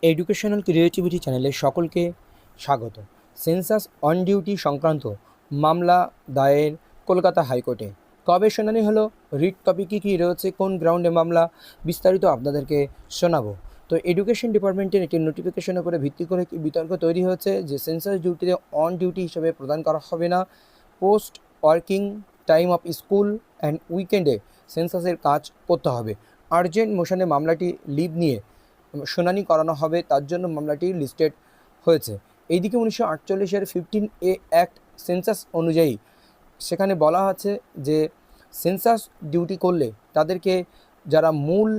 Educational creativity চ্যানেলে সকলকে স্বাগত। সেন্সাস অন ডিউটি সংক্রান্ত মামলা দায়ের কলকাতা হাইকোর্টে। কবে শুনানি হলো, রিট কপি কী কী রয়েছে, কোন গ্রাউন্ডে মামলা, বিস্তারিত আপনাদেরকে শোনাবো। তো এডুকেশন ডিপার্টমেন্টের একটি নোটিফিকেশনের উপরে ভিত্তি করে কি বিতর্ক তৈরি হয়েছে যে সেন্সাস ডিউটিতে অন ডিউটি হিসেবে প্রদান করা হবে না, post working time of school and উইকেন্ডে সেন্সাসের কাজ করতে হবে। আর্জেন্ট মোশনে মামলাটি লিভ নিয়ে শুনানি করানো হবে, তার জন্য মামলাটি লিস্টেড হয়েছে। এইদিকে 1948-এর 15A অ্যাক্ট সেন্সাস অনুযায়ী সেখানে বলা আছে যে সেন্সাস ডিউটি করলে তাদেরকে যারা মূল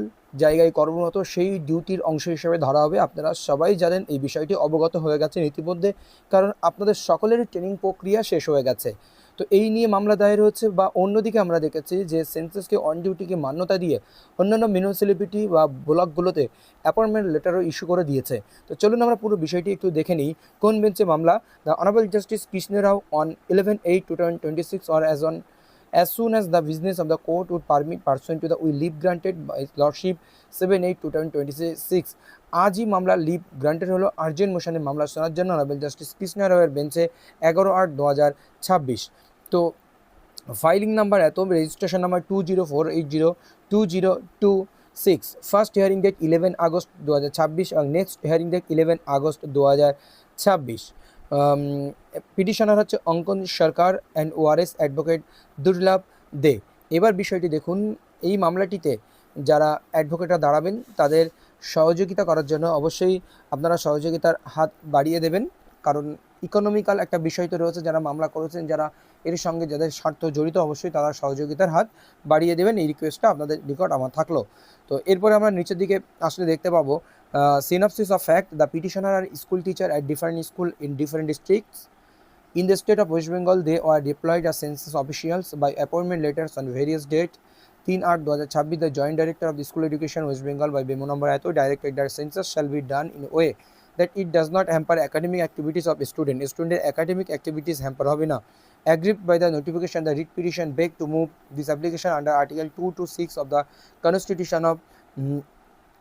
জায়গায় কর্মরত সেই ডিউটির অংশ হিসেবে ধরা হবে। আপনারা সবাই জানেন, এই বিষয়টি অবগত হয়ে গেছেন ইতিমধ্যে, কারণ আপনাদের সকলেরই ট্রেনিং প্রক্রিয়া শেষ হয়ে গেছে। তো এই নিয়ে মামলা দায়ের হচ্ছে। বা অন্যদিকে আমরা দেখেছি যে সেন্সাসকে অন ডিউটিকে মান্যতা দিয়ে অন্যান্য মিউনিসিপ্যালিটি বা ব্লকগুলোতে অ্যাপয়েন্টমেন্ট লেটারও ইস্যু করে দিয়েছে। তো চলুন আমরা পুরো বিষয়টি একটু দেখে নিই। কোন বেঞ্চে মামলা? The honourable justice Krishna Rao on 11/8/2026 or as soon as the business of the court would permit pursuant to the leave granted by his lordship 7/8/2026। আজই মামলা লিভ গ্রান্টেড হলো। আর্জেন্ট মোশনে মামলা শোনার জন্য অনারেবল জাস্টিস কৃষ্ণ রাওয়ের বেঞ্চে 11/8/2026। তো ফাইলিং নাম্বার এত, registration number 2040802026। First hearing date 11 August 2026 এবং next hearing date 11 August 2026। Petitioner হচ্ছে অঙ্কন সরকার অ্যান্ড ওআরএস অ্যাডভোকেট দুর্লভ দে। এবার বিষয়টি দেখুন, এই মামলাটিতে যারা অ্যাডভোকেটরা দাঁড়াবেন তাদের সহযোগিতা করার জন্য অবশ্যই আপনারা সহযোগিতার হাত বাড়িয়ে দেবেন, কারণ ইকোনমিক্যাল একটা বিষয় তো রয়েছে। যারা মামলা করেছেন, যারা এর সঙ্গে যাদের স্বার্থ জড়িত, অবশ্যই তারা সহযোগিতার হাত বাড়িয়ে দেবেন, এই রিকোয়েস্টটা আপনাদের নিকট আমার থাকলো। তো এরপরে আমরা নিচের দিকে আসলে দেখতে পাবো synopsis of fact. The petitioner are school teacher at different school in different districts in the state of West Bengal. They are deployed as census officials by appointment letters on various dates. 3/8/2026, the Joint Director of the School Education West Bengal by Memo number Ato directed that census shall be done in a way that it does not hamper academic activities of a student. Student academic activities hamper hobe na. Aggrieved by the notification, the writ petition begged to move this application under Article 2 to 6 of the Constitution of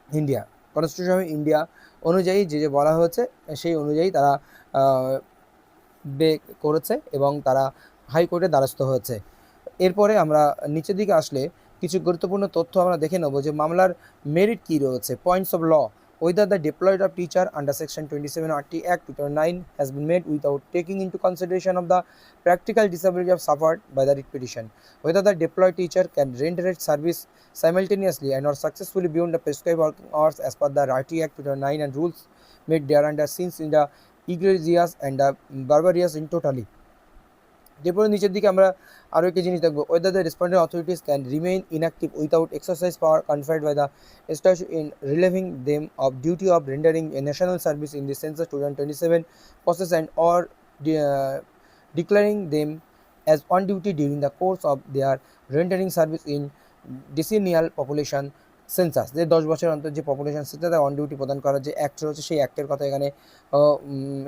India. Constitution of India অনুযায়ী যে বলা হয়েছে সেই অনুযায়ী তারা বে করেছে এবং তারা হাইকোর্টে দ্বারস্থ হয়েছে। এরপরে আমরা নিচের দিকে আসলে কিছু গুরুত্বপূর্ণ তথ্য আমরা দেখে নেব যে মামলার মেরিট কী রয়েছে। Points of law: whether the deployment of teacher under section 27 RT Act 2009 has been made without taking into consideration of the practical disability of suffered by the writ petition, whether the deployed teacher can render its service simultaneously and or successfully beyond the prescribed working hours as per the RT Act 2009 and rules made thereunder, since in the egregious and barbarous in totally. এরপরে নিচের দিকে আমরা আরও একটি জিনিস দেখব: whether the respondent authorities can remain inactive without exercise power conferred by the statute in relieving them of duty of rendering a national service in the census 2027 process and or declaring them as on duty during the course of their rendering service in decennial population census. যে 10 বছর অন্তর যে population সেন্সাসে on duty প্রদান করার যে act রয়েছে সেই অ্যাক্টের কথা এখানে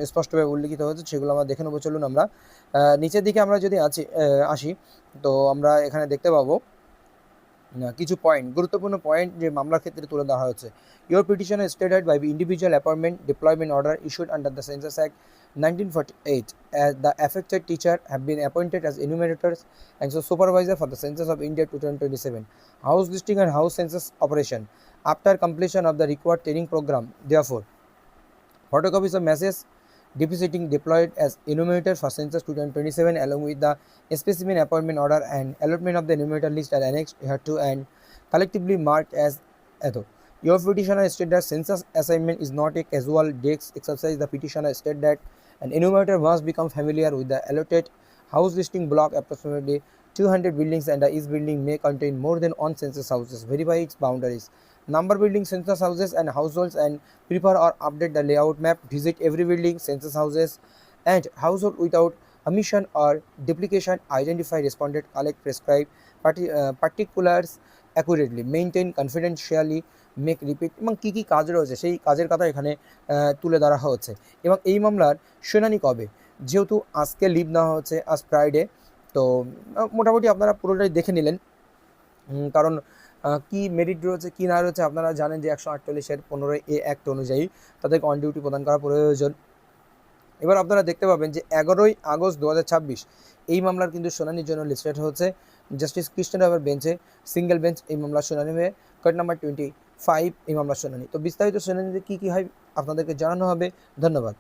স্পষ্টভাবে উল্লিখিত হয়েছে, সেগুলো আমরা দেখে নেবো। চলুন আমরা নিচের দিকে আমরা যদি আসি, তো আমরা এখানে দেখতে পাবো কিছু পয়েন্ট, গুরুত্বপূর্ণ পয়েন্ট যে মামলার ক্ষেত্রে তুলে ধরা হয়েছে। Your petition is stated by individual appointment deployment order issued under the census act 1948 as the affected teacher have been appointed as enumerators and so supervisor for the census of India 2027 house listing and house census operation after completion of the required training program. Therefore, photocopies of messages depositing deployed as enumerator for census 2027 along with the specimen appointment order and allotment of the enumerator list are annexed hereto and collectively marked as ATO. Your petitioner stated that census assignment is not a casual desk exercise. The petitioner stated that an enumerator must become familiar with the allotted house listing block. Approximately 200 buildings and each building may contain more than one census houses. Verify its boundaries, number building census houses and households, and prepare or update the layout map. Visit every building, census houses and household without omission or duplication. Identify respondent, collect prescribed particulars accurately, maintain confidentially, make repeat এবং কী কী কাজ রয়েছে সেই কাজের কথা এখানে তুলে ধরা হচ্ছে। এবং এই মামলার শুনানি কবে? যেহেতু আজকে লিভ নেওয়া হচ্ছে, আজ ফ্রাইডে, তো মোটামুটি আপনারা পুরোটাই দেখে নিলেন, কারণ কী মেরিট রয়েছে কী না রয়েছে আপনারা জানেন যে 148-এর 15A অ্যাক্ট অনুযায়ী তাদেরকে অন ডিউটি প্রদান করা প্রয়োজন। এবার আপনারা দেখতে পাবেন যে 11ই আগস্ট 2026 এই মামলার কিন্তু শুনানির জন্য লিস্টেড হচ্ছে জাস্টিস কৃষ্ণদেবের বেঞ্চে, সিঙ্গেল বেঞ্চ এই মামলার শুনানি হয়ে কোর্ট নাম্বার 25 এই মামলার শুনানি। তো বিস্তারিত শুনানিতে কী কী হয় আপনাদেরকে জানানো হবে। ধন্যবাদ।